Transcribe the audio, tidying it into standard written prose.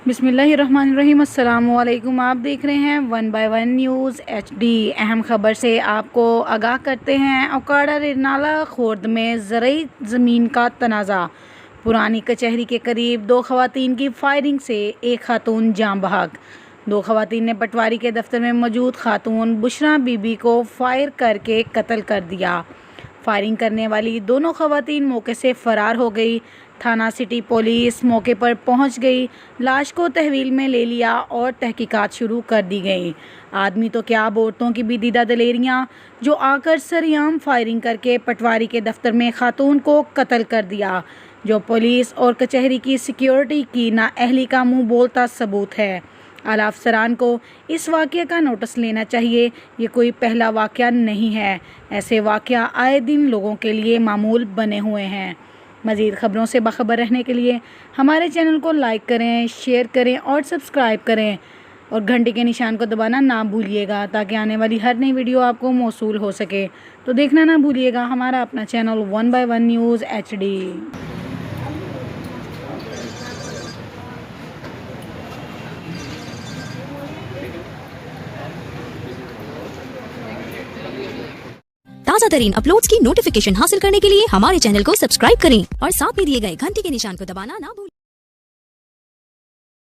बिस्मिल्लाहिर्रहमानिर्रहीम। अस्सलामुअलैकुम। आप देख रहे हैं 1 बाय 1 न्यूज़ HD। अहम खबर से आपको आगाह करते हैं। ओकाड़ा रिरनाला खुर्द में ज़रई ज़मीन का तनाज़ा। पुरानी कचहरी के करीब 2 ख़वातीन की फायरिंग से एक खातून जाँ बहक। 2 ख़वातीन ने पटवारी के दफ्तर में मौजूद खातून बुशरा बीबी को फायर करके कत्ल कर दिया। फायरिंग करने वाली दोनों ख़वातीन मौके से फ़रार हो गई। थाना सिटी पुलिस मौके पर पहुंच गई, लाश को तहवील में ले लिया और तहकीकात शुरू कर दी गई। आदमी तो क्या, औरतों की भी दीदा दलेरियाँ जो आकर सरेआम फायरिंग करके पटवारी के दफ्तर में खातून को कत्ल कर दिया, जो पुलिस और कचहरी की सिक्योरिटी की नाअहली का मुँह बोलता सबूत है। आला अफसरान को इस वाक़ये का नोटिस लेना चाहिए। ये कोई पहला वाक़या नहीं है। ऐसे वाक़या आए दिन लोगों के लिए मामूल बने हुए हैं। मज़ीद ख़बरों से बाखबर रहने के लिए हमारे चैनल को लाइक करें, शेयर करें और सब्सक्राइब करें और घंटे के निशान को दबाना ना भूलिएगा, ताकि आने वाली हर नई वीडियो आपको मौसूल हो सके। तो देखना ना भूलिएगा हमारा अपना चैनल 1 बाय 1 न्यूज़ HD। ताज़ा तरीन अपलोड्स की नोटिफिकेशन हासिल करने के लिए हमारे चैनल को सब्सक्राइब करें और साथ में दिए गए घंटी के निशान को दबाना ना भूलें।